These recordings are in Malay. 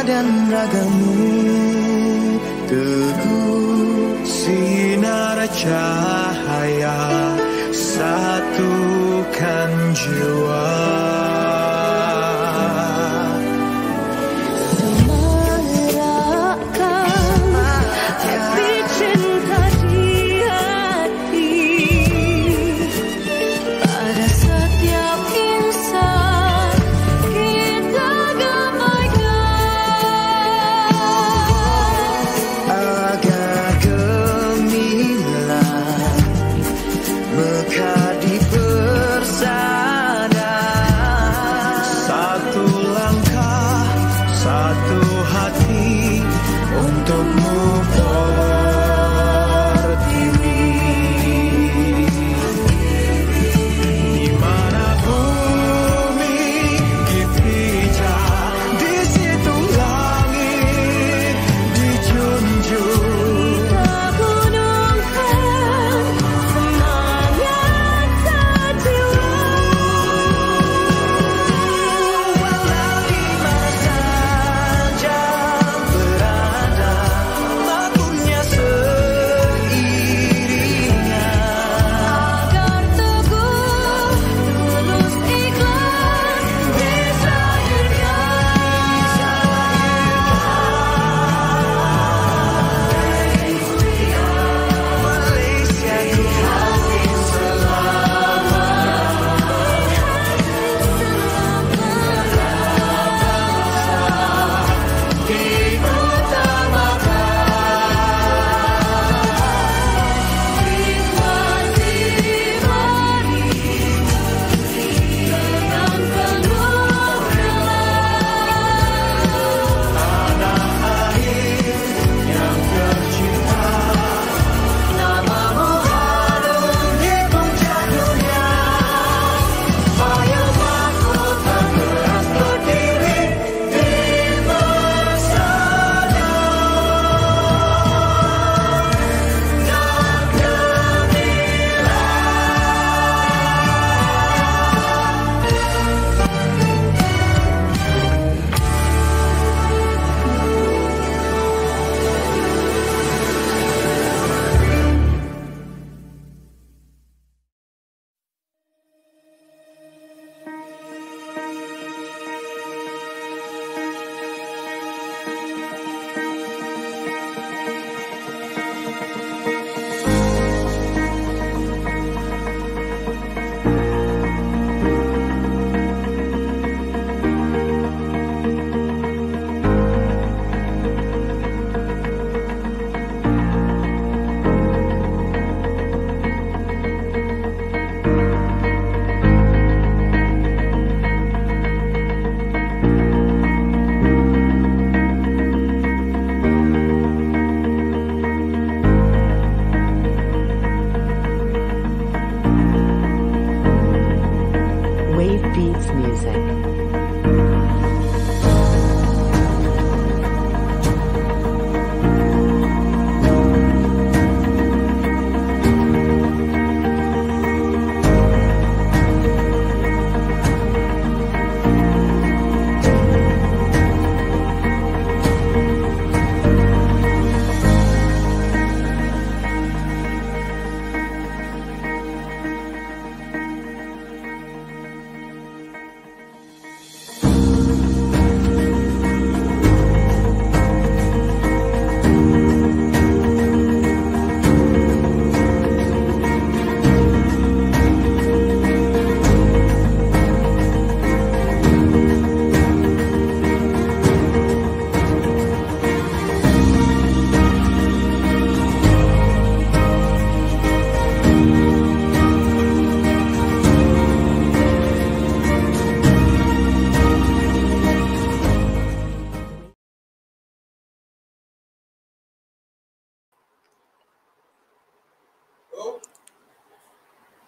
dan ragamu, teguh sinar cahaya, satukan jiwa.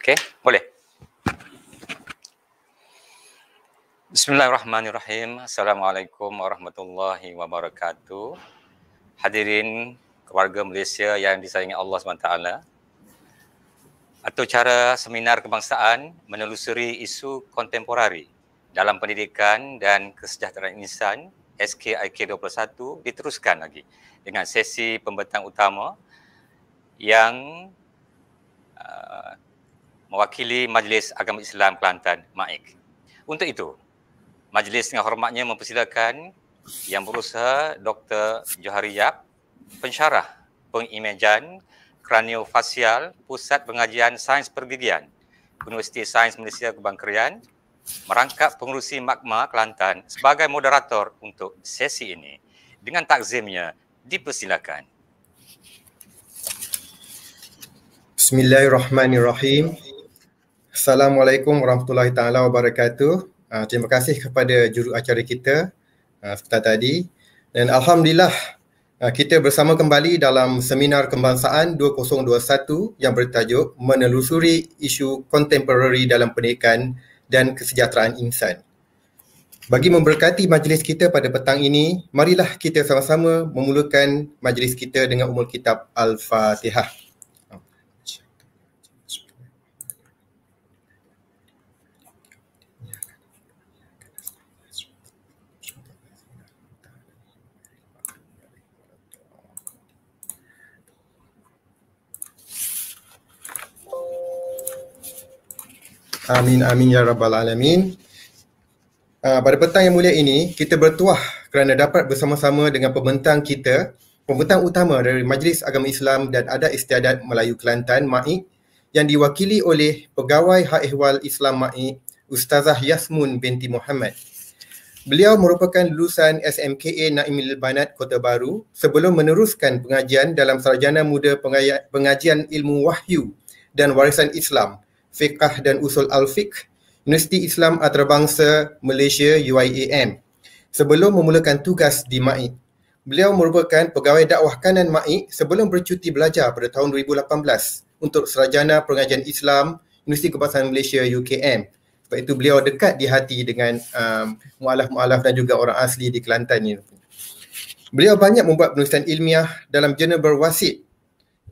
Okey, boleh. Bismillahirrahmanirrahim. Assalamualaikum warahmatullahi wabarakatuh. Hadirin keluarga Malaysia yang disayangi Allah SWT. Acara seminar kebangsaan menelusuri isu kontemporari dalam pendidikan dan kesejahteraan insan SKIK 21 diteruskan lagi dengan sesi pembentang utama yang mewakili Majlis Agama Islam Kelantan MAIK. Untuk itu, majlis dengan hormatnya mempersilakan Yang Berusaha Dr. Johari Yap, pensyarah pengimejan kraniofasial Pusat Pengajian Sains Pergigian Universiti Sains Malaysia Kubang Krian, merangkap pengurusi Makma Kelantan sebagai moderator untuk sesi ini. Dengan takzimnya, dipersilakan. Bismillahirrahmanirrahim. Assalamualaikum warahmatullahi taala wabarakatuh. Terima kasih kepada juru acara kita sebentar tadi, dan alhamdulillah kita bersama kembali dalam seminar kebangsaan 2021 yang bertajuk menelusuri isu kontemporari dalam pendidikan dan kesejahteraan insan. Bagi memberkati majlis kita pada petang ini, marilah kita sama-sama memulakan majlis kita dengan ummul kitab Al-Fatihah. Amin, amin ya rabbal alamin. Pada petang yang mulia ini, kita bertuah kerana dapat bersama-sama dengan pembentang kita, pembentang utama dari Majlis Agama Islam dan Adat Istiadat Melayu Kelantan, MAIK, yang diwakili oleh Pegawai Hak Ehwal Islam MAIK, Ustazah Yasmun binti Muhammad. Beliau merupakan lulusan SMKA Naimil Banat Kota Baru sebelum meneruskan pengajian dalam Sarjana Muda Pengajian Ilmu Wahyu dan Warisan Islam, Fiqh dan Usul Al-Fiqh, Universiti Islam Antarabangsa Malaysia UIAM. Sebelum memulakan tugas di MAIK, beliau merupakan pegawai dakwah kanan MAIK sebelum bercuti belajar pada tahun 2018 untuk Sarjana Pengajian Islam Universiti Kebangsaan Malaysia UKM. Sebab itu beliau dekat di hati dengan mualaf-mualaf dan juga orang asli di Kelantan ini. Beliau banyak membuat penulisan ilmiah dalam jurnal berwasit,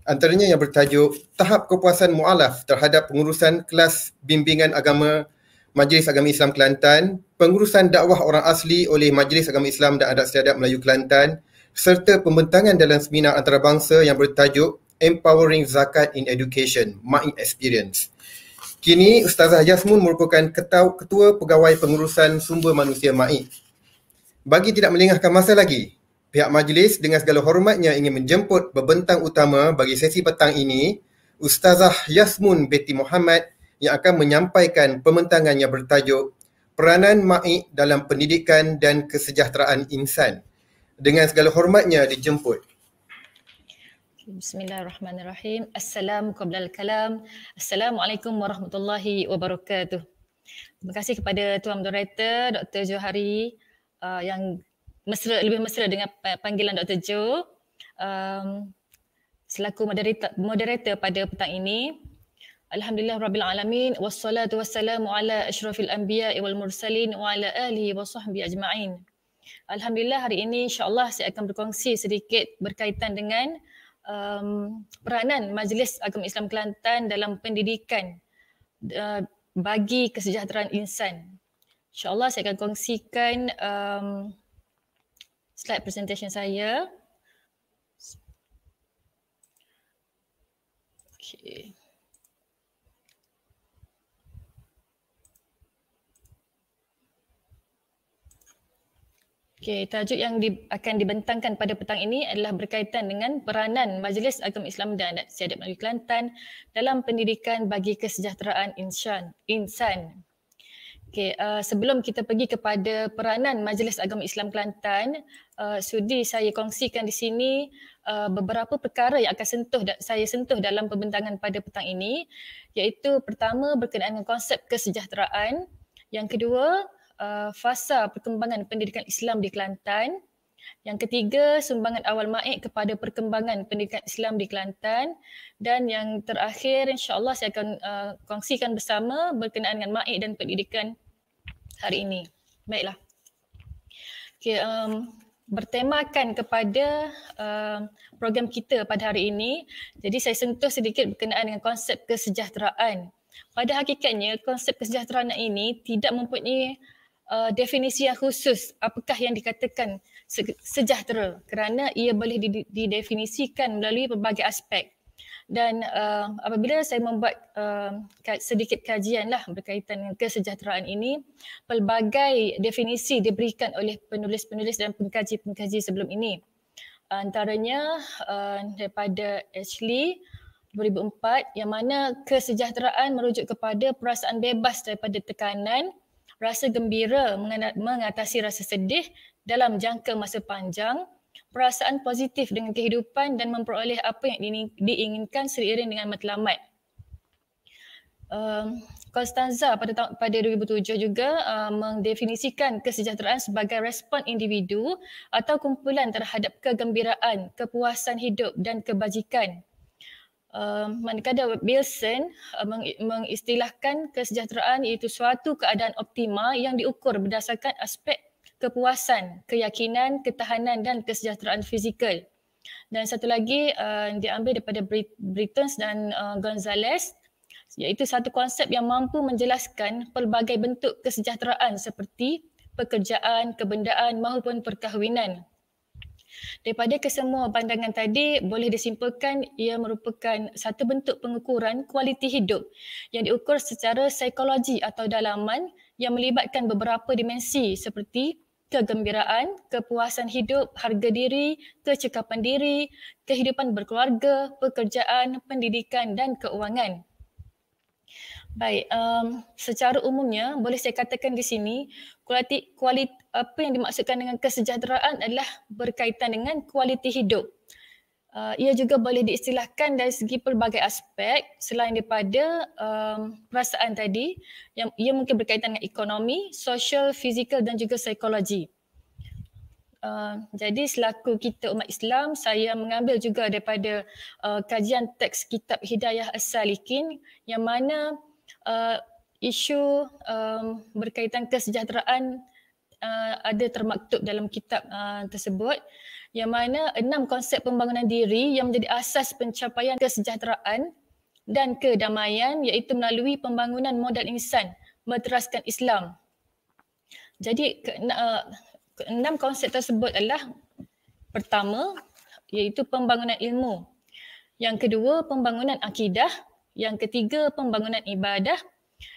antaranya yang bertajuk Tahap Kepuasan Mualaf terhadap Pengurusan Kelas Bimbingan Agama Majlis Agama Islam Kelantan, Pengurusan Dakwah Orang Asli oleh Majlis Agama Islam dan Adat Istiadat Melayu Kelantan, serta pembentangan dalam seminar antarabangsa yang bertajuk Empowering Zakat in Education, MAIK Experience. Kini Ustazah Yasmun merupakan Ketua Pegawai Pengurusan Sumber Manusia MAIK. Bagi tidak melengahkan masa lagi, pihak majlis dengan segala hormatnya ingin menjemput pembentang utama bagi sesi petang ini, Ustazah Yasmun binti Muhammad, yang akan menyampaikan pembentangan yang bertajuk Peranan MAIK dalam Pendidikan dan Kesejahteraan Insan. Dengan segala hormatnya dijemput. Bismillahirrahmanirrahim. Assalamu qablal kalam. Assalamualaikum warahmatullahi wabarakatuh. Terima kasih kepada Tuan Moderator Dr. Johari yang lebih mesra dengan panggilan Dr. Jo selaku moderator pada petang ini. Alhamdulillah Rabbil Alamin, wassalatu wassalamu ala asyrafil anbiya wal mursalin wa ala alihi wa sahbihi ajma'in. Alhamdulillah hari ini insyaAllah saya akan berkongsi sedikit berkaitan dengan peranan Majlis Agama Islam Kelantan dalam pendidikan bagi kesejahteraan insan. InsyaAllah saya akan kongsikan slide presentation saya. Okay. Okay, tajuk yang akan dibentangkan pada petang ini adalah berkaitan dengan peranan Majlis Agama Islam dan Adat Istiadat Melayu Kelantan dalam pendidikan bagi kesejahteraan insan. Okay, sebelum kita pergi kepada peranan Majlis Agama Islam Kelantan, sudi saya kongsikan di sini beberapa perkara yang akan saya sentuh dalam pembentangan pada petang ini, iaitu pertama berkenaan dengan konsep kesejahteraan, yang kedua fasa perkembangan pendidikan Islam di Kelantan, yang ketiga sumbangan awal MAIK kepada perkembangan pendidikan Islam di Kelantan, dan yang terakhir insya-Allah saya akan kongsikan bersama berkenaan dengan MAIK dan pendidikan hari ini. Baiklah. Okay, bertemakan kepada program kita pada hari ini, jadi saya sentuh sedikit berkenaan dengan konsep kesejahteraan. Pada hakikatnya konsep kesejahteraan ini tidak mempunyai definisi yang khusus apakah yang dikatakan sejahtera, kerana ia boleh didefinisikan melalui pelbagai aspek. Dan apabila saya membuat sedikit kajian lah berkaitan dengan kesejahteraan ini, pelbagai definisi diberikan oleh penulis-penulis dan pengkaji-pengkaji sebelum ini. Antaranya daripada Ashley 2004, yang mana kesejahteraan merujuk kepada perasaan bebas daripada tekanan, rasa gembira mengatasi rasa sedih dalam jangka masa panjang, perasaan positif dengan kehidupan dan memperoleh apa yang diinginkan seiring dengan matlamat. Costanza pada 2007 juga mendefinisikan kesejahteraan sebagai respon individu atau kumpulan terhadap kegembiraan, kepuasan hidup dan kebajikan. Manakala Wilson mengistilahkan kesejahteraan iaitu suatu keadaan optima yang diukur berdasarkan aspek kepuasan, keyakinan, ketahanan dan kesejahteraan fizikal. Dan satu lagi diambil daripada Britons dan Gonzalez, iaitu satu konsep yang mampu menjelaskan pelbagai bentuk kesejahteraan seperti pekerjaan, kebendaan maupun perkahwinan. Daripada kesemua pandangan tadi, boleh disimpulkan ia merupakan satu bentuk pengukuran kualiti hidup yang diukur secara psikologi atau dalaman yang melibatkan beberapa dimensi seperti kegembiraan, kepuasan hidup, harga diri, kecekapan diri, kehidupan berkeluarga, pekerjaan, pendidikan dan keuangan. Baik, secara umumnya boleh saya katakan di sini kualiti apa yang dimaksudkan dengan kesejahteraan adalah berkaitan dengan kualiti hidup. Ia juga boleh diistilahkan dari segi pelbagai aspek selain daripada perasaan tadi, yang ia mungkin berkaitan dengan ekonomi, sosial, fizikal dan juga psikologi. Jadi selaku kita umat Islam, saya mengambil juga daripada kajian teks kitab Hidayah As-Salikin yang mana isu berkaitan kesejahteraan ada termaktub dalam kitab tersebut, yang mana 6 konsep pembangunan diri yang menjadi asas pencapaian kesejahteraan dan kedamaian, iaitu melalui pembangunan modal insan berteraskan Islam. Jadi 6 konsep tersebut adalah: pertama, iaitu pembangunan ilmu; yang kedua, pembangunan akidah; yang ketiga, pembangunan ibadah;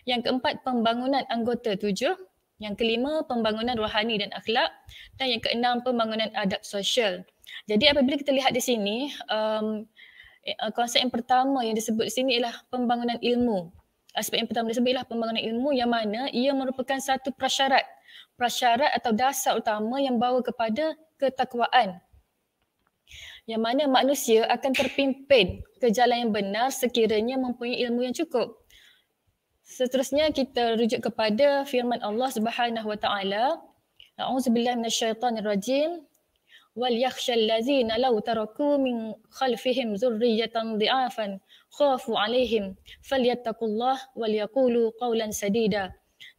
yang keempat, pembangunan anggota tujuh; yang kelima, pembangunan rohani dan akhlak; dan yang keenam, pembangunan adab sosial. Jadi apabila kita lihat di sini, konsep yang pertama yang disebut di sini ialah pembangunan ilmu. Aspek yang pertama disebut ialah pembangunan ilmu, yang mana ia merupakan satu prasyarat atau dasar utama yang bawa kepada ketakwaan, yang mana manusia akan terpimpin ke jalan yang benar sekiranya mempunyai ilmu yang cukup. Seterusnya kita rujuk kepada firman Allah Subhanahu wa taala, A'udzubillahi minasyaitonirrajim. Wal yakhshal ladzina law taraku min khalfihim dzurriyyatan dhi'afan khafu 'alaihim falyattaqullah wal yaqulu qawlan sadida.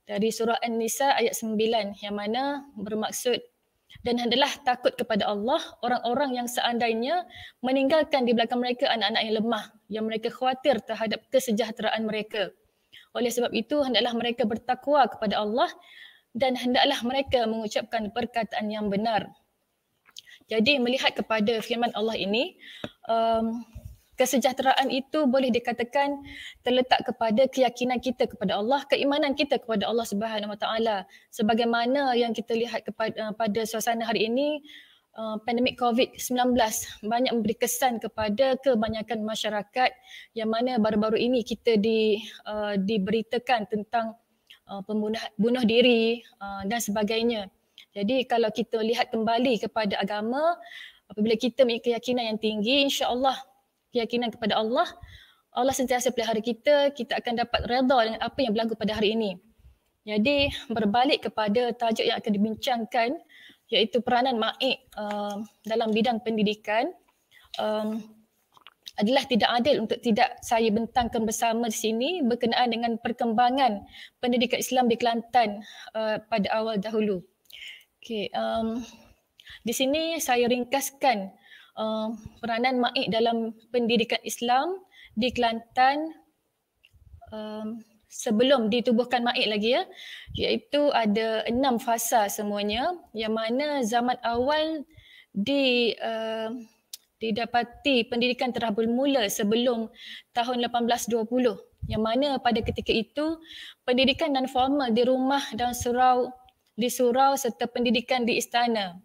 Dari surah An-Nisa ayat 9, yang mana bermaksud, dan hendaklah takut kepada Allah orang-orang yang seandainya meninggalkan di belakang mereka anak-anak yang lemah, yang mereka khawatir terhadap kesejahteraan mereka. Oleh sebab itu, hendaklah mereka bertakwa kepada Allah dan hendaklah mereka mengucapkan perkataan yang benar. Jadi melihat kepada firman Allah ini, kesejahteraan itu boleh dikatakan terletak kepada keyakinan kita kepada Allah, keimanan kita kepada Allah Subhanahu Wa Taala. Sebagaimana yang kita lihat pada suasana hari ini, pandemik COVID-19 banyak memberi kesan kepada kebanyakan masyarakat, yang mana baru-baru ini kita diberitakan tentang bunuh diri dan sebagainya. Jadi kalau kita lihat kembali kepada agama, apabila kita memiliki keyakinan yang tinggi, insya-Allah keyakinan kepada Allah, Allah sentiasa pelihara kita, kita akan dapat redha dengan apa yang berlaku pada hari ini. Jadi berbalik kepada tajuk yang akan dibincangkan, iaitu peranan MAIK dalam bidang pendidikan, adalah tidak adil untuk tidak saya bentangkan bersama di sini berkenaan dengan perkembangan pendidikan Islam di Kelantan pada awal dahulu. Okay, di sini saya ringkaskan peranan MAIK dalam pendidikan Islam di Kelantan sebelum ditubuhkan MAIK lagi ya, iaitu ada 6 fasa semuanya, yang mana zaman awal didapati pendidikan telah bermula sebelum tahun 1820, yang mana pada ketika itu pendidikan non formal di rumah dan di surau serta pendidikan di istana,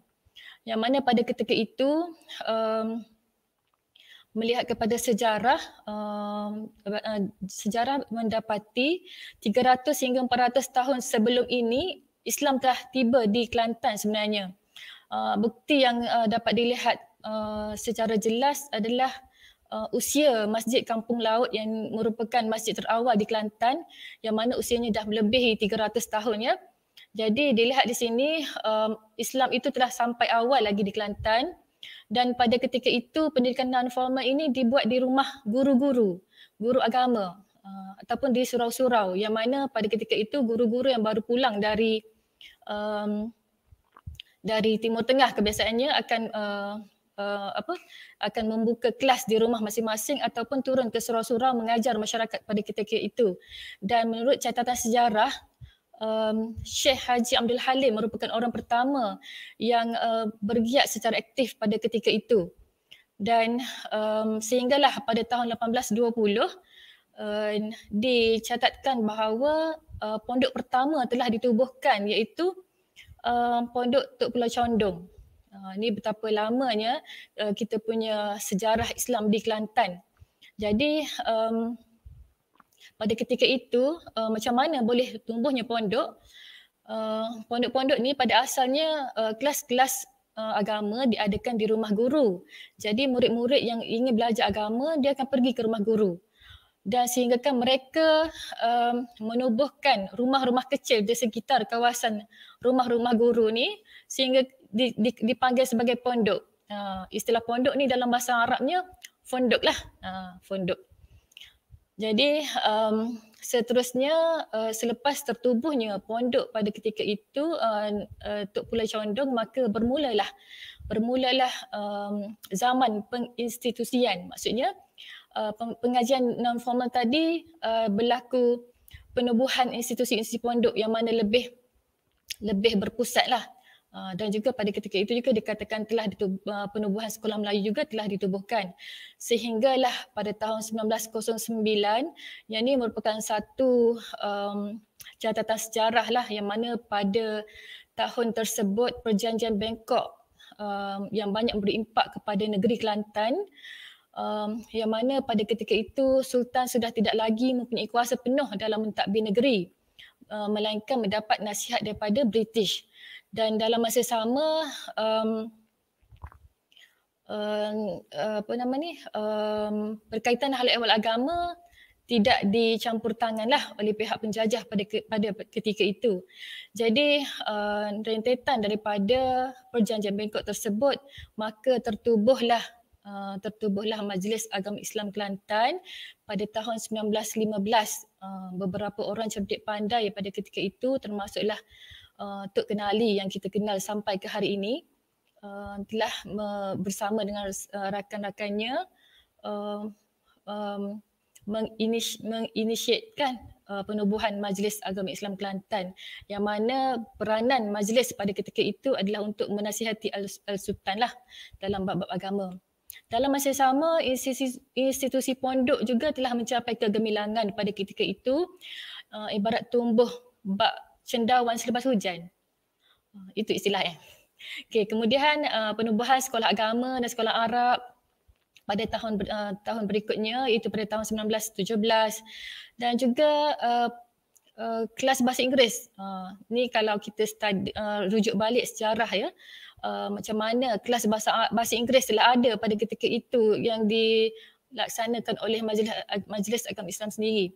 yang mana pada ketika itu melihat kepada sejarah, sejarah mendapati 300 hingga 400 tahun sebelum ini Islam telah tiba di Kelantan sebenarnya. Bukti yang dapat dilihat secara jelas adalah usia Masjid Kampung Laut yang merupakan masjid terawal di Kelantan, yang mana usianya dah melebihi 300 tahun ya. Jadi dilihat di sini Islam itu telah sampai awal lagi di Kelantan. Dan pada ketika itu pendidikan non formal ini dibuat di rumah guru agama ataupun di surau-surau, yang mana pada ketika itu guru-guru yang baru pulang dari Timur Tengah kebiasaannya akan membuka kelas di rumah masing-masing ataupun turun ke surau-surau mengajar masyarakat pada ketika itu. Dan menurut catatan sejarah, Syekh Haji Abdul Halim merupakan orang pertama yang bergiat secara aktif pada ketika itu. Dan sehinggalah pada tahun 1820 dicatatkan bahawa pondok pertama telah ditubuhkan, iaitu Pondok Tok Pulau Condong. Ini betapa lamanya kita punya sejarah Islam di Kelantan. Jadi pada ketika itu macam mana boleh tumbuhnya pondok? Pondok-pondok ni pada asalnya kelas-kelas agama diadakan di rumah guru. Jadi murid-murid yang ingin belajar agama dia akan pergi ke rumah guru. Dan sehinggakan mereka menubuhkan rumah-rumah kecil di sekitar kawasan rumah-rumah guru ni sehingga dipanggil sebagai pondok. Istilah pondok ni dalam bahasa Arabnya fondok lah, fondok. Jadi seterusnya selepas tertubuhnya pondok pada ketika itu Tok Pulau Condong, maka bermulalah zaman penginstitusian. Maksudnya pengajian non formal tadi berlaku penubuhan institusi-institusi pondok yang mana lebih berpusatlah. Dan juga pada ketika itu juga dikatakan telah penubuhan sekolah Melayu juga telah ditubuhkan. Sehinggalah pada tahun 1909, yang ini merupakan satu catatan sejarah lah, yang mana pada tahun tersebut Perjanjian Bangkok yang banyak berimpak kepada negeri Kelantan, yang mana pada ketika itu Sultan sudah tidak lagi mempunyai kuasa penuh dalam mentadbir negeri, melainkan mendapat nasihat daripada British. Dan dalam masa sama berkaitan hal ehwal agama tidak dicampur tanganlah oleh pihak penjajah pada ketika itu. Jadi rentetan daripada Perjanjian Bangkok tersebut, maka tertubuhlah Majlis Agama Islam Kelantan pada tahun 1915. Beberapa orang cerdik pandai pada ketika itu termasuklah Tok Kenali yang kita kenal sampai ke hari ini telah bersama dengan rakan-rakannya menginisiatkan penubuhan Majlis Agama Islam Kelantan, yang mana peranan majlis pada ketika itu adalah untuk menasihati Al-Sultan lah dalam bab-bab agama. Dalam masa sama, institusi pondok juga telah mencapai kegemilangan pada ketika itu, ibarat tumbuh bak cendawan selepas hujan. Itu istilahnya. Okay, kemudian penubuhan sekolah agama dan sekolah Arab pada tahun berikutnya, iaitu pada tahun 1917, dan juga kelas bahasa Inggeris. Ni kalau kita rujuk balik sejarah ya, macam mana kelas bahasa Inggeris telah ada pada ketika itu yang dilaksanakan oleh Majlis Agama Islam sendiri.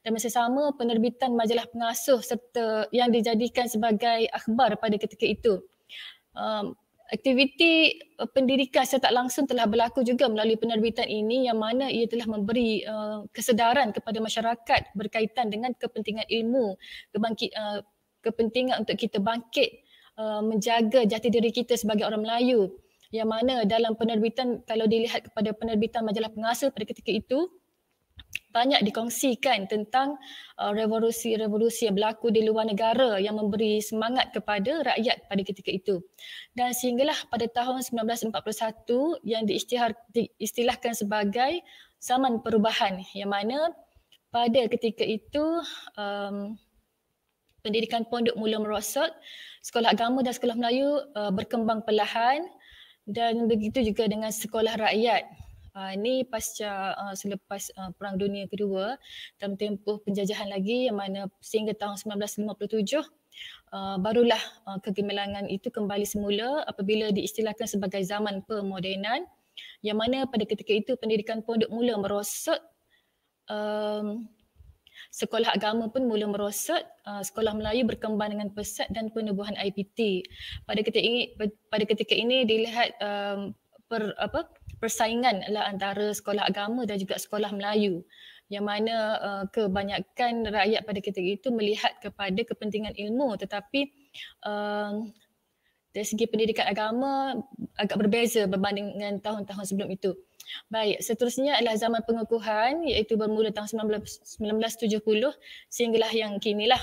Dan masa sama penerbitan majalah pengasuh serta yang dijadikan sebagai akhbar pada ketika itu. Aktiviti pendidikan secara tak langsung telah berlaku juga melalui penerbitan ini, yang mana ia telah memberi kesedaran kepada masyarakat berkaitan dengan kepentingan ilmu, kepentingan untuk kita bangkit menjaga jati diri kita sebagai orang Melayu, yang mana dalam penerbitan, kalau dilihat kepada penerbitan majalah pengasuh pada ketika itu, banyak dikongsikan tentang revolusi-revolusi yang berlaku di luar negara yang memberi semangat kepada rakyat pada ketika itu. Dan sehinggalah pada tahun 1941 yang diistilahkan sebagai zaman perubahan, yang mana pada ketika itu pendidikan pondok mula merosot, sekolah agama dan sekolah Melayu berkembang perlahan, dan begitu juga dengan sekolah rakyat. Ini pasca selepas Perang Dunia Kedua, dalam tempoh penjajahan lagi, yang mana sehingga tahun 1957 barulah kegemilangan itu kembali semula apabila diistilahkan sebagai zaman pemodenan, yang mana pada ketika itu pendidikan pondok mula merosot, sekolah agama pun mula merosot, sekolah Melayu berkembang dengan pesat dan penubuhan IPT. Pada ketika ini dilihat persaingan adalah antara sekolah agama dan juga sekolah Melayu, yang mana kebanyakan rakyat pada ketika itu melihat kepada kepentingan ilmu, tetapi dari segi pendidikan agama agak berbeza berbanding dengan tahun-tahun sebelum itu. Baik, seterusnya adalah zaman pengukuhan, iaitu bermula tahun 1970 sehinggalah yang kinilah,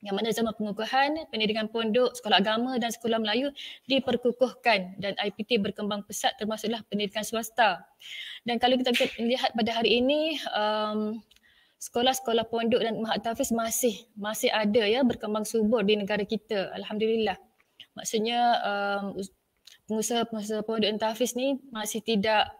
yang mana zaman pengukuhan, pendidikan pondok, sekolah agama dan sekolah Melayu diperkukuhkan dan IPT berkembang pesat, termasuklah pendidikan swasta. Dan kalau kita lihat pada hari ini, sekolah-sekolah pondok dan mahat tahfiz masih ada ya, berkembang subur di negara kita, alhamdulillah. Maksudnya pengusaha-pengusaha pondok dan tahfiz ni masih tidak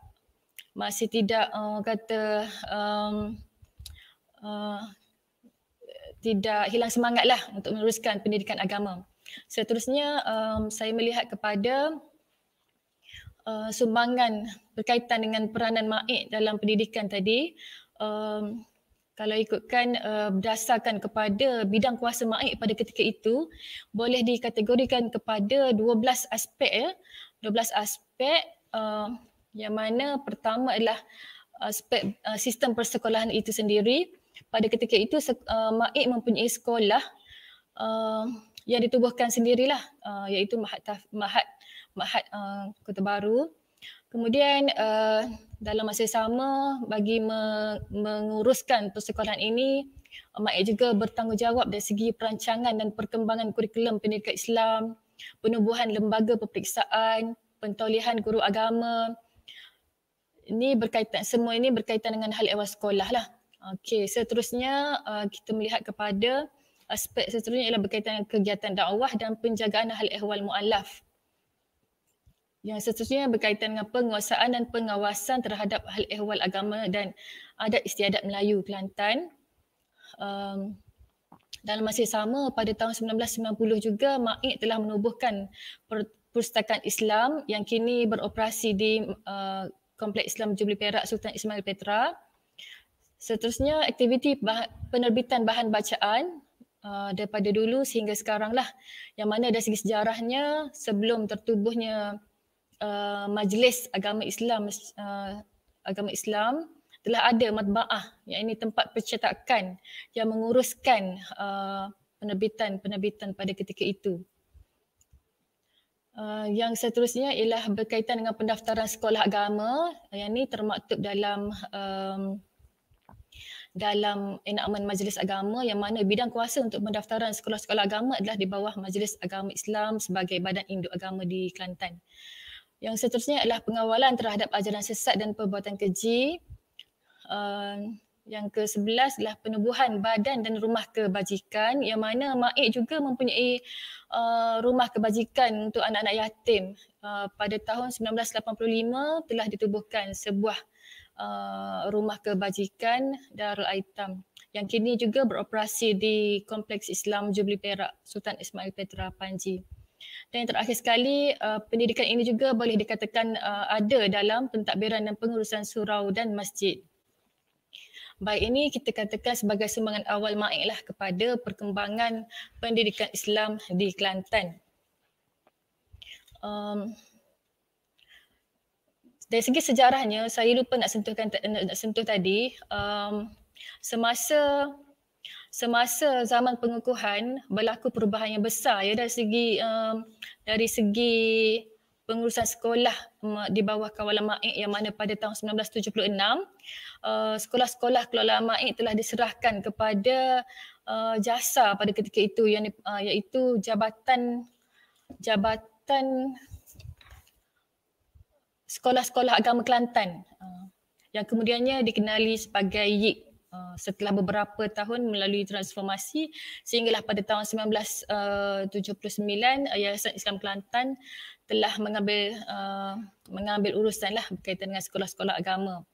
tidak hilang semangat lah untuk meneruskan pendidikan agama. Seterusnya saya melihat kepada sumbangan berkaitan dengan peranan MAIK dalam pendidikan tadi. Kalau ikutkan berdasarkan kepada bidang kuasa MAIK pada ketika itu, boleh dikategorikan kepada 12 aspek ya. 12 aspek yang mana pertama adalah aspek sistem persekolahan itu sendiri. Pada ketika itu MAIK mempunyai sekolah yang ditubuhkan sendirilah, iaitu Mahat Kota Baru. Kemudian dalam masa sama, bagi menguruskan persekolahan ini, MAIK juga bertanggungjawab dari segi perancangan dan perkembangan kurikulum pendidikan Islam, penubuhan lembaga peperiksaan, pentaulihan guru agama. Semua ini berkaitan dengan hal ehwal sekolah lah. Okey, seterusnya kita melihat kepada aspek seterusnya ialah berkaitan dengan kegiatan dakwah dan penjagaan hal ehwal mu'alaf. Yang seterusnya berkaitan dengan penguasaan dan pengawasan terhadap hal ehwal agama dan adat istiadat Melayu Kelantan. Dalam masa sama, pada tahun 1990 juga MAIK telah menubuhkan Perpustakaan Islam yang kini beroperasi di Kompleks Islam Jubilee Perak Sultan Ismail Petra. Seterusnya aktiviti penerbitan bahan bacaan daripada dulu sehingga sekarang lah, yang mana dari segi sejarahnya sebelum tertubuhnya Majlis Agama Islam telah ada matbaah, yang ini tempat percetakan yang menguruskan penerbitan pada ketika itu. Yang seterusnya ialah berkaitan dengan pendaftaran sekolah agama, yang ini termaktub dalam enakmen Majlis Agama, yang mana bidang kuasa untuk pendaftaran sekolah-sekolah agama adalah di bawah Majlis Agama Islam sebagai badan induk agama di Kelantan. Yang seterusnya adalah pengawalan terhadap ajaran sesat dan perbuatan keji. Yang ke-11 adalah penubuhan badan dan rumah kebajikan, yang mana MAIK juga mempunyai rumah kebajikan untuk anak-anak yatim. Pada tahun 1985 telah ditubuhkan sebuah rumah kebajikan Darul Aitam yang kini juga beroperasi di Kompleks Islam Jubilee Perak Sultan Ismail Petra Panji. Dan yang terakhir sekali, pendidikan ini juga boleh dikatakan ada dalam pentadbiran dan pengurusan surau dan masjid. Baik, ini kita katakan sebagai sumbangan awal MAIK lah kepada perkembangan pendidikan Islam di Kelantan. Dari segi sejarahnya, saya lupa nak sentuh tadi. Semasa zaman pengukuhan berlaku perubahan yang besar ya dari segi pengurusan sekolah di bawah kawalan MAIK, yang mana pada tahun 1976 sekolah-sekolah kelolaan MAIK telah diserahkan kepada jasa pada ketika itu, iaitu Jabatan Sekolah-Sekolah Agama Kelantan, yang kemudiannya dikenali sebagai YIK setelah beberapa tahun melalui transformasi sehinggalah pada tahun 1979 Yayasan Islam Kelantan telah mengambil urusan lah berkaitan dengan sekolah-sekolah agama.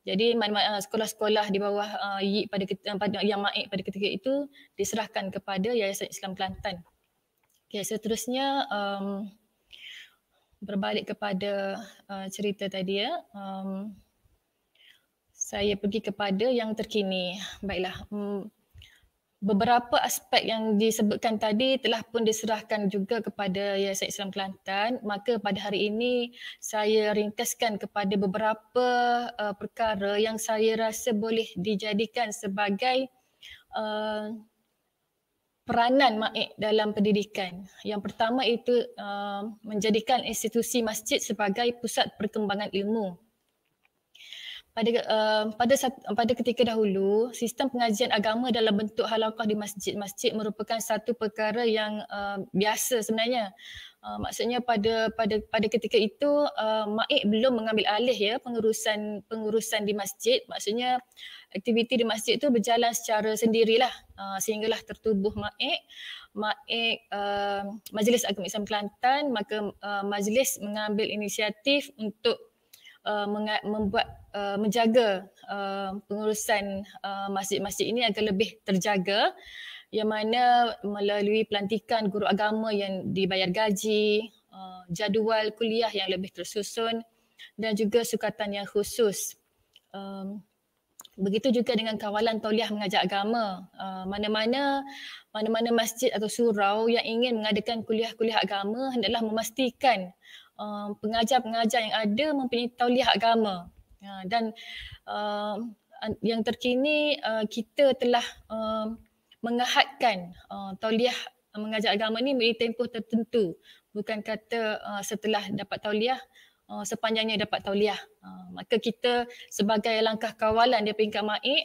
Jadi sekolah-sekolah di bawah YIK pada MAIK pada ketika itu diserahkan kepada Yayasan Islam Kelantan. Okay, seterusnya berbalik kepada cerita tadi ya. Saya pergi kepada yang terkini. Baiklah, beberapa aspek yang disebutkan tadi telah pun diserahkan juga kepada Yayasan Islam Kelantan. Maka pada hari ini saya ringkaskan kepada beberapa perkara yang saya rasa boleh dijadikan sebagai peranan MAIK dalam pendidikan. Yang pertama itu menjadikan institusi masjid sebagai pusat perkembangan ilmu. Pada ketika dahulu, sistem pengajian agama dalam bentuk halaqah di masjid-masjid merupakan satu perkara yang biasa sebenarnya. Maksudnya pada ketika itu MAIK belum mengambil alih ya pengurusan di masjid. Maksudnya aktiviti di masjid itu berjalan secara sendirilah sehinggalah tertubuh MAIK Majlis Agama Islam Kelantan. Maka majlis mengambil inisiatif untuk menjaga pengurusan masjid-masjid ini agar lebih terjaga, yang mana melalui pelantikan guru agama yang dibayar gaji, jadual kuliah yang lebih tersusun dan juga sukatan yang khusus. Begitu juga dengan kawalan tauliah mengajar agama. Mana-mana masjid atau surau yang ingin mengadakan kuliah-kuliah agama hendaklah memastikan pengajar-pengajar yang ada mempunyai tauliah agama. Dan yang terkini kita telah mengahadkan tauliah mengajar agama ni beri tempoh tertentu. Bukan kata setelah dapat tauliah sepanjangnya dapat tauliah. Maka kita sebagai langkah kawalan di peringkat MAIK,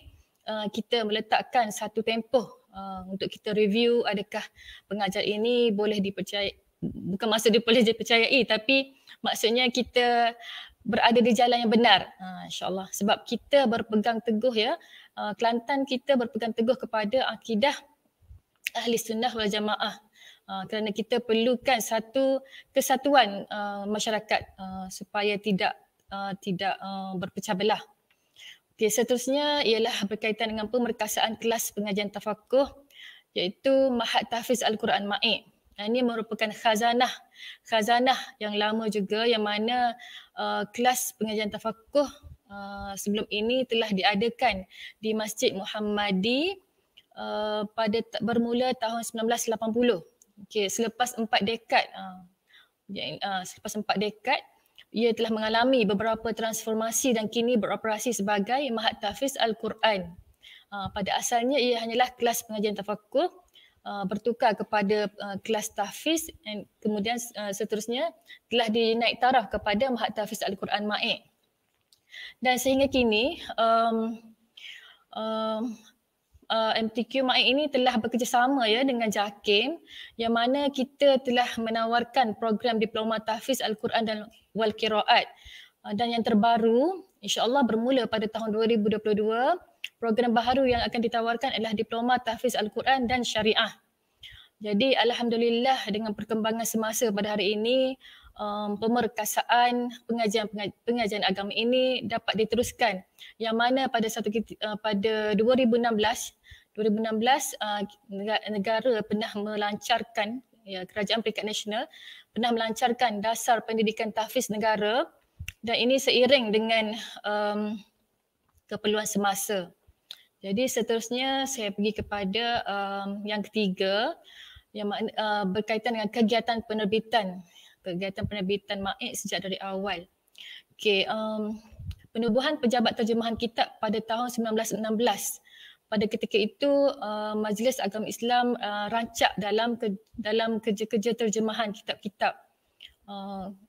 kita meletakkan satu tempoh untuk kita review adakah pengajar ini boleh dipercayai. Bukan maksud dia boleh dipercayai, tapi maksudnya kita berada di jalan yang benar, insyaAllah. Sebab kita berpegang teguh ya, Kelantan kita berpegang teguh kepada akidah Ahli Sunnah wal Jamaah. Kerana kita perlukan satu kesatuan masyarakat supaya tidak berpecah belah. Okay, seterusnya ialah berkaitan dengan pemerkasaan kelas pengajian tafakuh, iaitu Mahat Tahfiz Al-Quran MAIK. Ini merupakan khazanah yang lama juga, yang mana kelas pengajian tafakuh sebelum ini telah diadakan di Masjid Muhammadi bermula tahun 1980. Okay, selepas 4 dekad ia telah mengalami beberapa transformasi dan kini beroperasi sebagai Mahat Tahfiz Al-Quran. Pada asalnya ia hanyalah kelas pengajian tafakuh, bertukar kepada kelas tahfiz dan kemudian seterusnya telah dinaik taraf kepada Mahat Tahfiz Al-Quran MAIK. Dan sehingga kini MTQ MAIK ini telah bekerjasama ya dengan JAKIM, yang mana kita telah menawarkan program Diploma Tahfiz Al-Quran dan wal Qiraat. Dan yang terbaru insya-Allah bermula pada tahun 2022, program baharu yang akan ditawarkan adalah Diploma Tahfiz Al-Quran dan Syariah. Jadi alhamdulillah dengan perkembangan semasa pada hari ini, pemerkasaan pengajian agama ini dapat diteruskan, yang mana pada 2016 negara pernah melancarkan, ya, Kerajaan Peringkat Nasional pernah melancarkan dasar pendidikan tahfiz negara, dan ini seiring dengan keperluan semasa. Jadi seterusnya saya pergi kepada yang ketiga, yang berkaitan dengan kegiatan penerbitan MAIK sejak dari awal. Okay, penubuhan pejabat terjemahan kitab pada tahun 1916. Pada ketika itu Majlis Agama Islam rancak dalam kerja-kerja terjemahan kitab-kitab.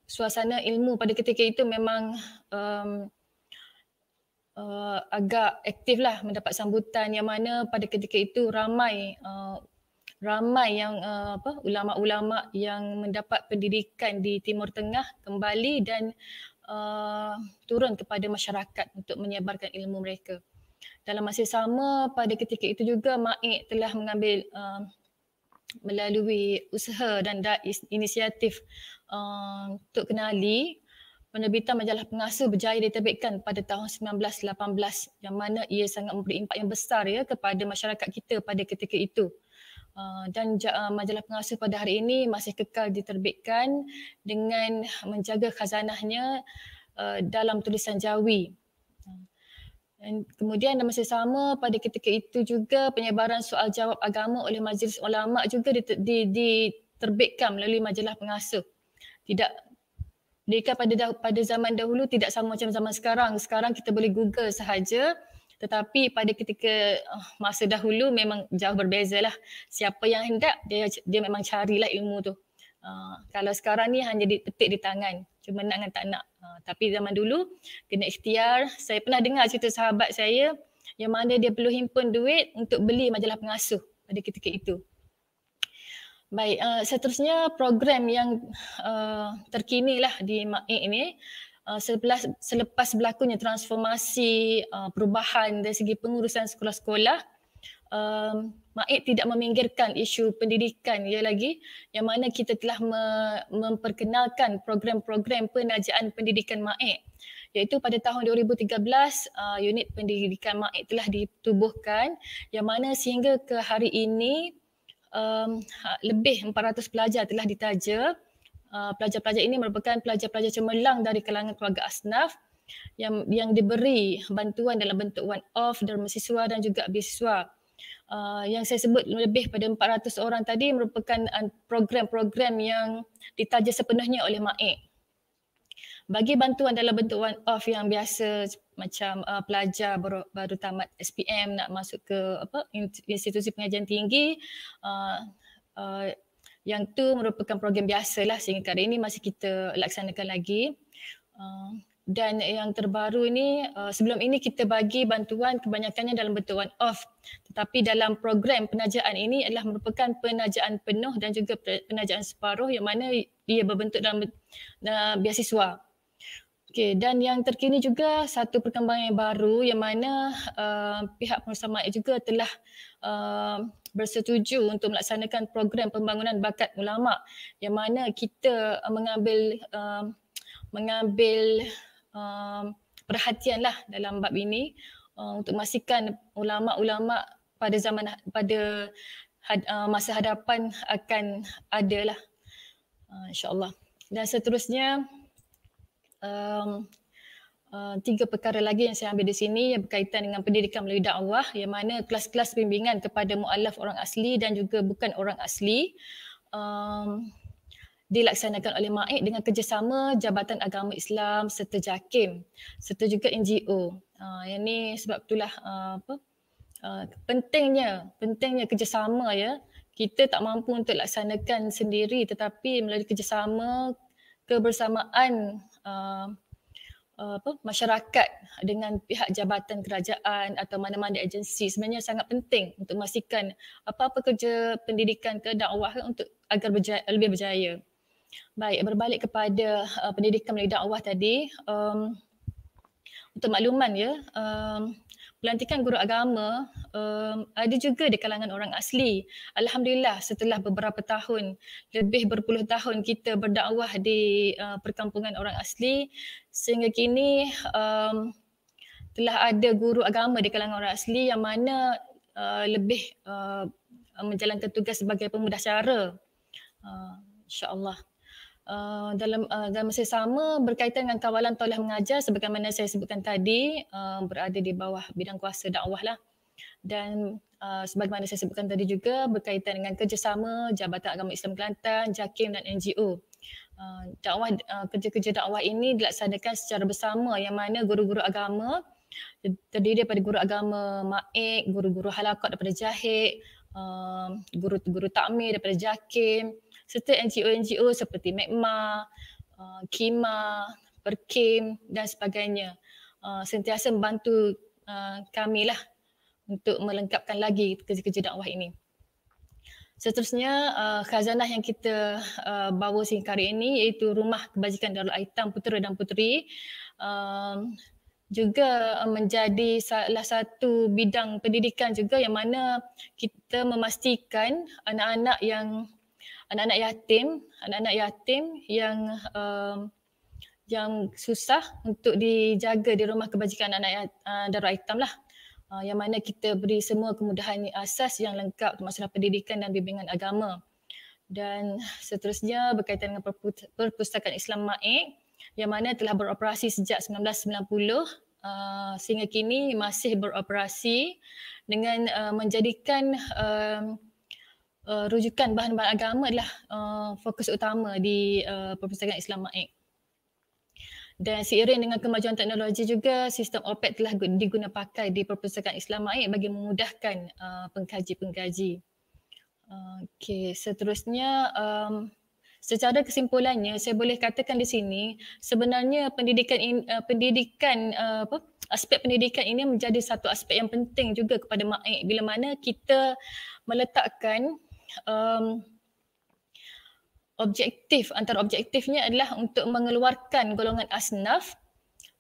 suasana ilmu pada ketika itu memang agak aktif lah mendapat sambutan, yang mana pada ketika itu ramai yang ulama-ulama yang mendapat pendidikan di Timur Tengah kembali dan turun kepada masyarakat untuk menyebarkan ilmu mereka. Dalam masa sama pada ketika itu juga MAIK telah mengambil melalui usaha dan inisiatif untuk kenali, penerbitan majalah pengasuh berjaya diterbitkan pada tahun 1918, yang mana ia sangat memberi impak yang besar ya kepada masyarakat kita pada ketika itu. Dan majalah pengasuh pada hari ini masih kekal diterbitkan dengan menjaga khazanahnya dalam tulisan Jawi. Dan kemudian dalam masa sama pada ketika itu juga penyebaran soal jawab agama oleh Majlis Ulama juga diterbitkan melalui majalah pengasuh. Mereka pada zaman dahulu tidak sama macam zaman sekarang. Sekarang kita boleh Google sahaja. Tetapi pada ketika masa dahulu memang jauh berbeza lah. Siapa yang hendak, dia memang carilah ilmu tu. Kalau sekarang ni hanya dipetik di tangan. Cuma nak dengan tak nak. Tapi zaman dulu kena ikhtiar. Saya pernah dengar cerita sahabat saya yang mana dia perlu himpun duit untuk beli majalah pengasuh pada ketika itu. Baik, seterusnya program yang terkini lah di MAIK ini. Selepas berlakunya transformasi, perubahan dari segi pengurusan sekolah-sekolah, MAIK tidak meminggirkan isu pendidikan lagi, yang mana kita telah memperkenalkan program-program penajaan pendidikan MAIK. Iaitu pada tahun 2013, unit pendidikan MAIK telah ditubuhkan, yang mana sehingga ke hari ini lebih 400 pelajar telah ditaja. Pelajar-pelajar ini merupakan pelajar-pelajar cemerlang dari kalangan keluarga asnaf yang diberi bantuan dalam bentuk one-off dari mahasiswa dan juga beasiswa. Yang saya sebut lebih pada 400 orang tadi merupakan program-program yang ditaja sepenuhnya oleh MAIK. Bagi bantuan dalam bentuk one-off yang biasa macam pelajar baru tamat SPM nak masuk ke institusi pengajian tinggi, yang tu merupakan program biasalah sehingga hari ini masih kita laksanakan lagi. Dan yang terbaru ni, sebelum ini kita bagi bantuan kebanyakannya dalam bentuk one-off. Tetapi dalam program penajaan ini adalah merupakan penajaan penuh dan juga penajaan separuh, yang mana ia berbentuk dalam beasiswa. Okay, dan yang terkini juga satu perkembangan yang baru, yang mana pihak pengurusan MAIK juga telah bersetuju untuk melaksanakan program pembangunan bakat ulama, yang mana kita mengambil perhatian lah dalam bab ini untuk memastikan ulama-ulama pada masa hadapan akan ada lah, insyaAllah. Dan seterusnya, 3 perkara lagi yang saya ambil di sini yang berkaitan dengan pendidikan melalui dakwah, yang mana kelas-kelas bimbingan kepada mu'alaf orang asli dan juga bukan orang asli dilaksanakan oleh MAIK dengan kerjasama Jabatan Agama Islam serta JAKIM serta juga NGO. Yang ni sebab itulah pentingnya kerjasama ya. Kita tak mampu untuk laksanakan sendiri, tetapi melalui kerjasama, kebersamaan masyarakat dengan pihak jabatan kerajaan atau mana-mana agensi sebenarnya sangat penting untuk memastikan apa-apa kerja pendidikan ke dakwah untuk agar lebih berjaya. Baik, berbalik kepada pendidikan melalui dakwah tadi, untuk makluman ya, pelantikan guru agama ada juga di kalangan orang asli. Alhamdulillah, setelah beberapa tahun, lebih berpuluh tahun kita berdakwah di perkampungan orang asli, sehingga kini telah ada guru agama di kalangan orang asli yang mana lebih menjalankan tugas sebagai pemudasyara, insya-Allah. Dalam masa sama berkaitan dengan kawalan tauliah mengajar, sebagaimana saya sebutkan tadi, berada di bawah bidang kuasa dakwah lah. Dan sebagaimana saya sebutkan tadi juga berkaitan dengan kerjasama Jabatan Agama Islam Kelantan, JAKIM dan NGO. Kerja-kerja dakwah ini dilaksanakan secara bersama, yang mana guru-guru agama terdiri daripada guru agama MAIK, guru-guru halaqat daripada JAHIK, guru-guru takmir daripada JAKIM, serta NGO-NGO seperti MECMA, KIMA, Perkim dan sebagainya sentiasa membantu kami lah untuk melengkapkan lagi kerja-kerja dakwah ini. Seterusnya khazanah yang kita bawa sehingga hari ini iaitu Rumah Kebajikan Darul Aitam Putera dan Puteri juga menjadi salah satu bidang pendidikan juga yang mana kita memastikan anak-anak yatim yang susah untuk dijaga di Rumah Kebajikan Anak Darul Aitam lah. Yang mana kita beri semua kemudahan asas yang lengkap masalah pendidikan dan bimbingan agama. Dan seterusnya berkaitan dengan Perpustakaan Islam MAIK yang mana telah beroperasi sejak 1990 sehingga kini masih beroperasi dengan menjadikan rujukan bahan-bahan agama adalah fokus utama di Perpustakaan Islam MAIK. Dan seiring dengan kemajuan teknologi juga, sistem OPED telah diguna pakai di Perpustakaan Islam MAIK bagi memudahkan pengkaji-pengkaji. Okey, seterusnya secara kesimpulannya saya boleh katakan di sini sebenarnya aspek pendidikan ini menjadi satu aspek yang penting juga kepada MAIK bila mana kita meletakkan antara objektifnya adalah untuk mengeluarkan golongan asnaf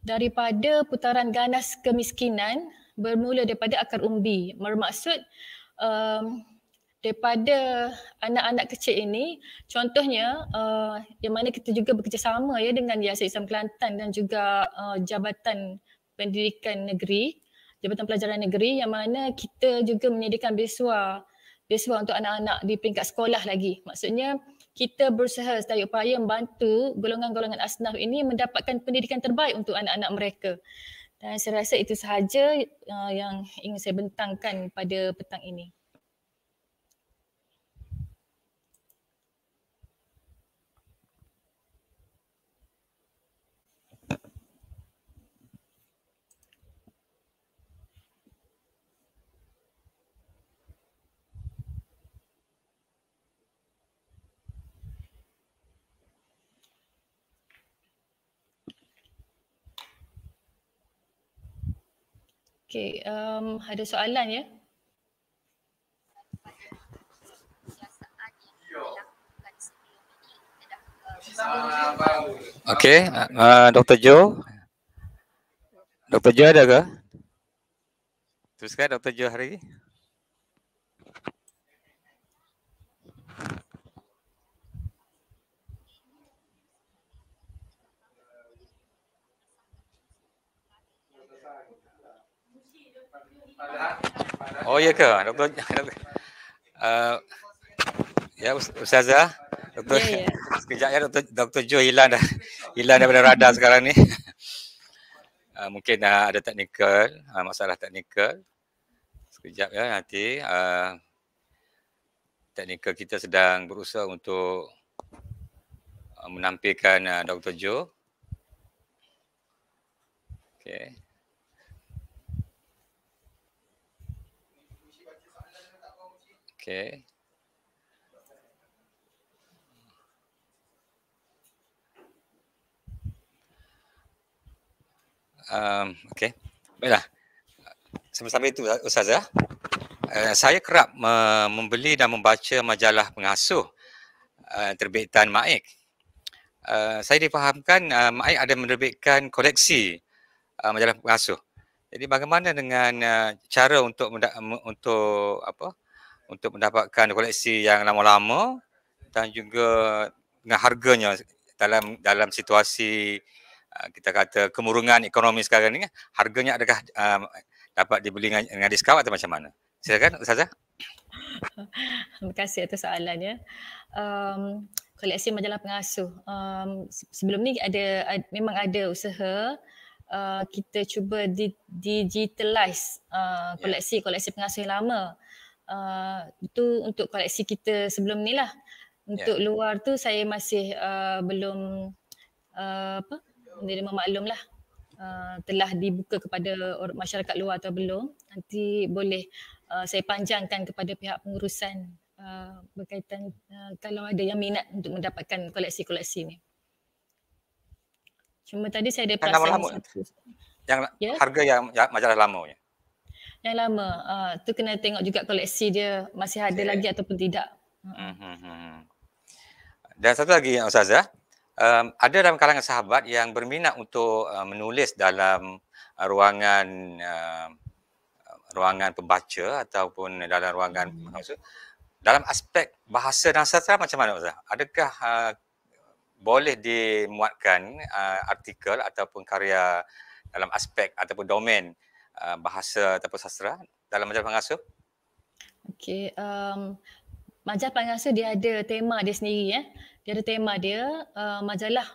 daripada putaran ganas kemiskinan bermula daripada akar umbi. Bermaksud daripada anak-anak kecil ini, contohnya yang mana kita juga bekerjasama ya dengan Yayasan Islam Kelantan dan juga Jabatan Pendidikan Negeri, Jabatan Pelajaran Negeri yang mana kita juga menyediakan beasiswa untuk anak-anak di peringkat sekolah lagi. Maksudnya kita berusaha sedaya upaya membantu golongan-golongan asnaf ini mendapatkan pendidikan terbaik untuk anak-anak mereka. Dan saya rasa itu sahaja yang ingin saya bentangkan pada petang ini. Okey, ada soalan ya? Okey, Dr. Jo. Dr. Jo ada ke? Teruskan Dr. Jo hari ini. Oh ya ke? Ya Ustazah. Doktor, Ya. sekejap ya Dr. Jo hilang daripada radar sekarang ni. Mungkin ada teknikal, masalah teknikal. Sekejap ya nanti. Teknikal kita sedang berusaha untuk menampilkan Dr. Jo. Okey. Okey. Okey. Baiklah. Sambil-sambil itu Ustazah, saya kerap membeli dan membaca majalah pengasuh terbitan MAIK. Saya difahamkan MAIK ada menerbitkan koleksi majalah pengasuh. Jadi bagaimana dengan cara untuk mendapatkan koleksi yang lama-lama dan juga dengan harganya dalam situasi kita kata kemurungan ekonomi sekarang ni, harganya adakah dapat dibeli dengan diskaun atau macam mana? Silakan Ustazah. Terima kasih atas soalannya. Koleksi majalah pengasuh. Sebelum ni memang ada usaha kita cuba digitalize koleksi pengasuh yang lama. Itu untuk koleksi kita sebelum ni lah. Untuk luar tu saya masih belum menerima maklum lah telah dibuka kepada masyarakat luar atau belum. Nanti boleh saya panjangkan kepada pihak pengurusan berkaitan kalau ada yang minat untuk mendapatkan koleksi-koleksi ni. Cuma tadi saya ada Yang lama-lama satu. Yang harga yang majalah lama. Yang lama, tu kena tengok juga koleksi dia masih ada lagi ataupun tidak. Dan satu lagi Ustazah, ada dalam kalangan sahabat yang berminat untuk menulis dalam ruangan pembaca ataupun dalam ruangan dalam aspek bahasa dan sastra macam mana Ustaz? Adakah boleh dimuatkan artikel ataupun karya dalam aspek ataupun domain bahasa ataupun sastra dalam majalah pengasuh? Okey, majalah pengasuh dia ada tema dia sendiri ya. Dia ada tema dia, majalah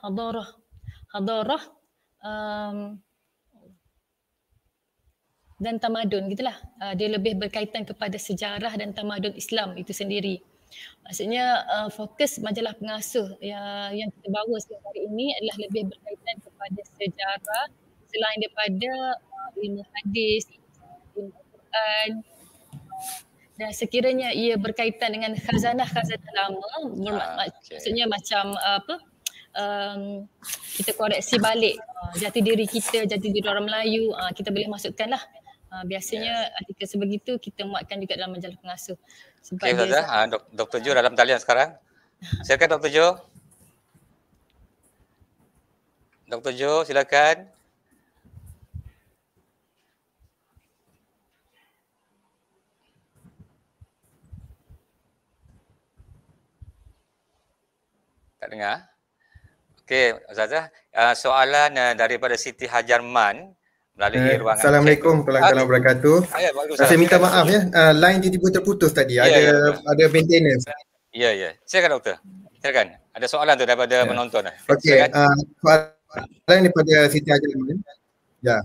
hadarah dan tamadun gitulah. Dia lebih berkaitan kepada sejarah dan tamadun Islam itu sendiri. Maksudnya fokus majalah pengasuh yang kita bawa setiap hari ini adalah lebih berkaitan kepada sejarah selain daripada ilmu hadis, ilmu Quran, dan sekiranya ia berkaitan dengan khazanah-khazanah lama, maksudnya macam kita koreksi balik jati diri kita, jati diri orang Melayu, kita boleh masukkanlah. Biasanya artikel sebegitu kita muatkan juga dalam majalah pengasuh. Okey Ustazah, Dr. Jo dalam talian sekarang. Silakan Dr. Jo. Dr. Jo, silakan. Tak dengar? Okey, Ustazah. Soalan daripada Siti Hajarman melalui ruangan. Assalamualaikum warahmatullahi wabarakatuh. Saya minta maaf ya, line tiba-tiba terputus tadi. Ada maintenance. Ya. Silakan doktor. Silakan. Ada soalan tu daripada penonton. Okey, soalan daripada Siti Hajarman. Ya.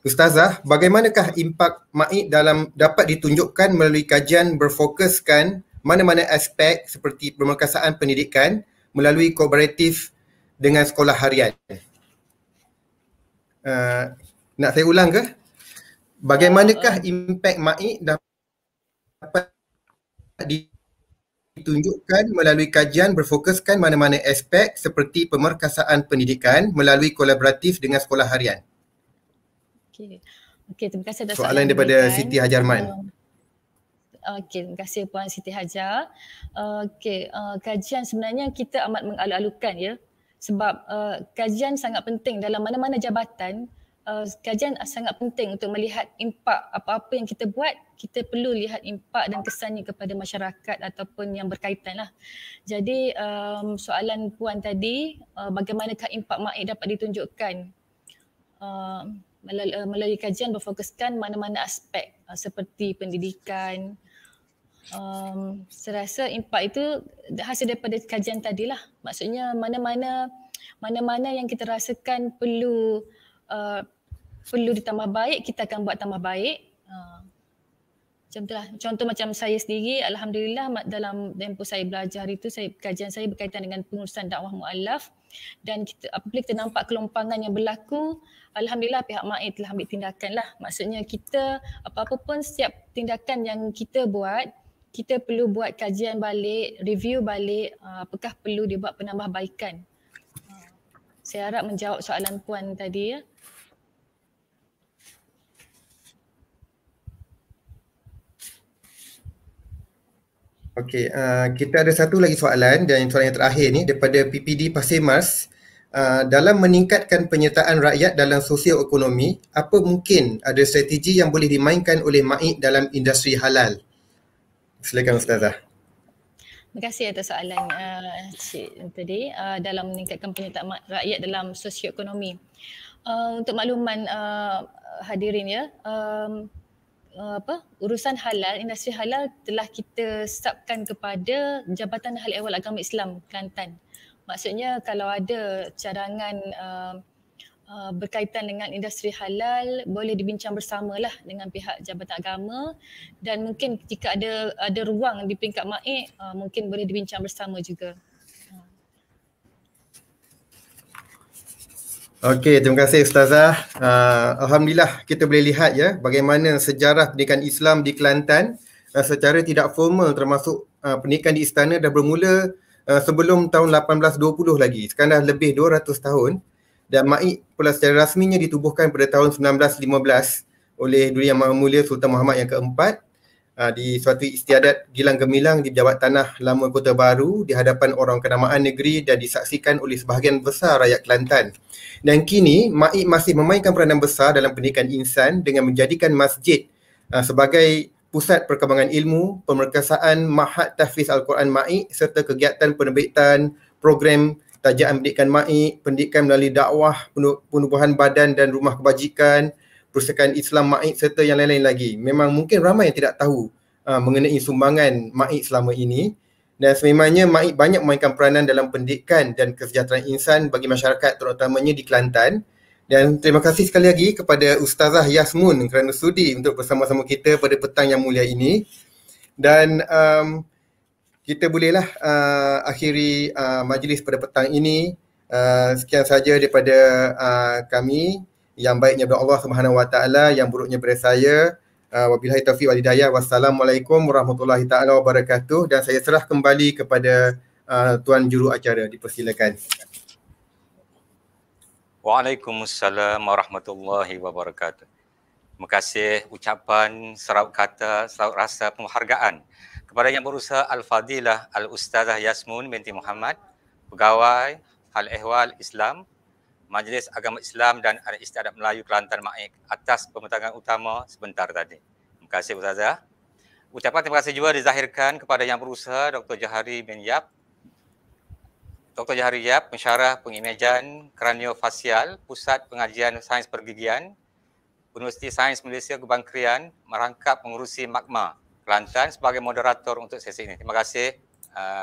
Ustazah, bagaimanakah impak MAID dapat ditunjukkan melalui kajian berfokuskan mana-mana aspek seperti pemerkasaan pendidikan melalui kooperatif dengan sekolah harian? Nak saya ulang ke? Bagaimanakah impak MAID dapat ditunjukkan melalui kajian berfokuskan mana-mana aspek seperti pemerkasaan pendidikan melalui kolaboratif dengan sekolah harian? Okey, terima kasih atas soalan daripada Siti Hajarman. Okey, terima kasih Puan Siti Hajar. Okey, kajian sebenarnya kita amat mengalu-alukan ya. Sebab kajian sangat penting dalam mana-mana jabatan. Kajian sangat penting untuk melihat impak apa-apa yang kita buat, kita perlu lihat impak dan kesannya kepada masyarakat ataupun yang berkaitan lah. Jadi soalan Puan tadi, bagaimanakah impak MAID dapat ditunjukkan melalui kajian berfokuskan mana-mana aspek seperti pendidikan. Saya rasa impak itu hasil daripada kajian tadilah. Maksudnya mana-mana yang kita rasakan perlu ditambah baik, kita akan buat tambah baik. Contoh macam saya sendiri, alhamdulillah dalam tempoh saya belajar itu, kajian saya berkaitan dengan pengurusan dakwah mu'alaf, dan apabila kita nampak kelompangan yang berlaku, alhamdulillah pihak MAID telah ambil tindakan lah. Maksudnya kita apa-apa pun setiap tindakan yang kita buat, kita perlu buat kajian balik, review balik, apakah perlu dibuat penambahbaikan. Saya harap menjawab soalan Puan tadi ya. Okey, kita ada satu lagi soalan dan soalan yang terakhir ni daripada PPD Pasir Mas. Dalam meningkatkan penyertaan rakyat dalam sosioekonomi, apa mungkin ada strategi yang boleh dimainkan oleh MAID dalam industri halal? Silakan Ustazah. Terima kasih atas soalan Cik tadi dalam meningkatkan penyertaan rakyat dalam sosioekonomi. Untuk makluman hadirin ya, urusan halal, industri halal telah kita setapkan kepada Jabatan Hal Ehwal Agama Islam Kelantan. Maksudnya kalau ada cadangan berkaitan dengan industri halal, boleh dibincang bersamalah dengan pihak Jabatan Agama, dan mungkin jika ada ruang di peringkat MAID, mungkin boleh dibincang bersama juga. Okey, terima kasih Ustazah. Alhamdulillah kita boleh lihat ya bagaimana sejarah pendidikan Islam di Kelantan secara tidak formal, termasuk pendidikan di istana dah bermula sebelum tahun 1820 lagi. Sekarang dah lebih 200 tahun. Dan MAIK pula secara rasminya ditubuhkan pada tahun 1915 oleh Duli Yang Maha Mulia Sultan Muhammad yang keempat di suatu istiadat gilang gemilang di Pejabat Tanah Lama Kota Baru di hadapan orang kenamaan negeri dan disaksikan oleh sebahagian besar rakyat Kelantan. Dan kini MAIK masih memainkan peranan besar dalam pendidikan insan dengan menjadikan masjid sebagai pusat perkembangan ilmu, pemerkasaan Mahad Tahfiz Al-Quran MAIK serta kegiatan penerbitan program tajaan pendidikan MAIK, pendidikan melalui dakwah, penubuhan badan dan rumah kebajikan, Perpustakaan Islam MAIK serta yang lain-lain lagi. Memang mungkin ramai yang tidak tahu mengenai sumbangan MAIK selama ini. Dan sememangnya MAIK banyak memainkan peranan dalam pendidikan dan kesejahteraan insan bagi masyarakat terutamanya di Kelantan. Dan terima kasih sekali lagi kepada Ustazah Yasmun kerana sudi untuk bersama-sama kita pada petang yang mulia ini. Dan kita bolehlah akhiri majlis pada petang ini. Sekian saja daripada kami. Yang baiknya daripada Allah Subhanahu Wa Taala, yang buruknya daripada saya. Wabillahi taufiq wal hidayah. Wassalamualaikum warahmatullahi taala wabarakatuh. Dan saya serah kembali kepada tuan juru acara. Dipersilakan. Waalaikumsalam warahmatullahi wabarakatuh. Terima kasih ucapan, seraup kata, seraup rasa penghargaan kepada Yang Berusaha Al-Fadilah Al-Ustazah Yasmun binti Muhammad, Pegawai Hal Ehwal Islam, Majlis Agama Islam dan Adat Istiadat Melayu Kelantan MAIK atas pembentangan utama sebentar tadi. Terima kasih Ustazah. Ucapan terima kasih juga dizahirkan kepada Yang Berusaha Dr. Johari bin Yap. Dr. Johari Yap, pensyarah pengimejan kraniofacial, Pusat Pengajian Sains Pergigian, Universiti Sains Malaysia Gebang Krian, merangkap mengurusi Magma Kelantan sebagai moderator untuk sesi ini. Terima kasih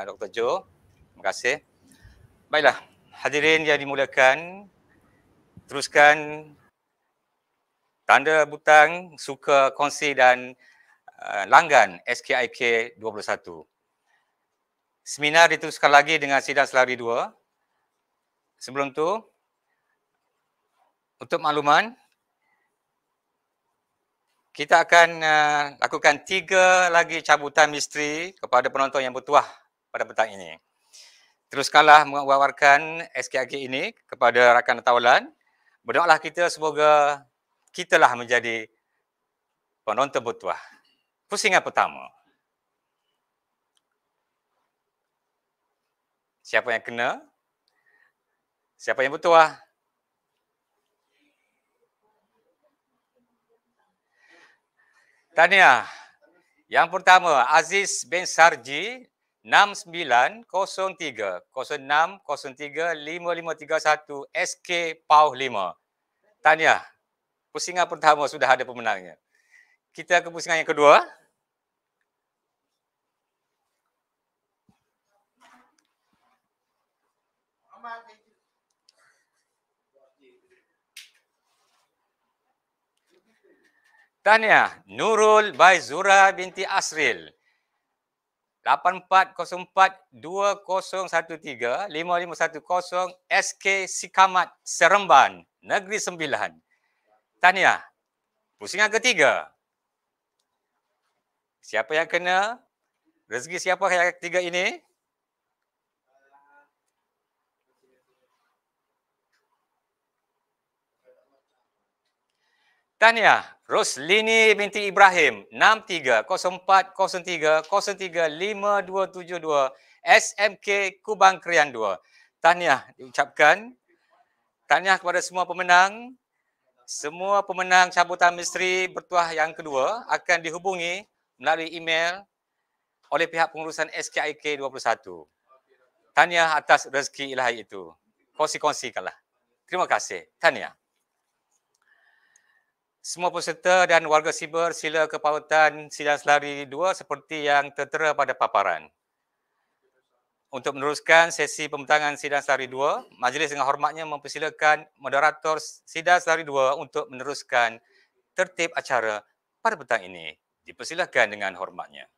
Dr. Jo. Terima kasih. Baiklah, hadirin yang dimuliakan, teruskan tanda butang, suka, kongsi dan langgan SKIK 21. Seminar diteruskan lagi dengan sidang selari 2. Sebelum tu, untuk makluman, kita akan lakukan 3 lagi cabutan misteri kepada penonton yang bertuah pada petang ini. Teruskanlah mewawarkan SKIK ini kepada rakan tawalan. Berdoalah kita semoga kitalah menjadi penonton bertuah. Pusingan pertama. Siapa yang kena? Siapa yang bertuah? Tahniah. Yang pertama, Aziz bin Sarji 6903 0603 5531 SK Pau 5. Tahniah. Pusingan pertama sudah ada pemenangnya. Kita ke pusingan yang kedua. Tahniah, Nurul Baizura binti Asril 8404-2013-5510 SK Sikamat Seremban Negeri Sembilan. Tahniah. Pusingan ketiga. Siapa yang kena? Rezeki siapa yang ketiga ini? Tahniah, Roslini binti Ibrahim 630403035272 SMK Kubang Krian 2. Tahniah diucapkan. Tahniah kepada semua pemenang. Semua pemenang cabutan misteri bertuah yang kedua akan dihubungi melalui email oleh pihak pengurusan SKIK 21. Tahniah atas rezeki ilahi itu. Kongsi-kongsikanlah. Terima kasih. Tahniah. Semua peserta dan warga siber sila ke pautan sidang selari 2 seperti yang tertera pada paparan. Untuk meneruskan sesi pembentangan sidang selari 2, majlis dengan hormatnya mempersilakan moderator sidang selari 2 untuk meneruskan tertib acara pada petang ini. Dipersilakan dengan hormatnya.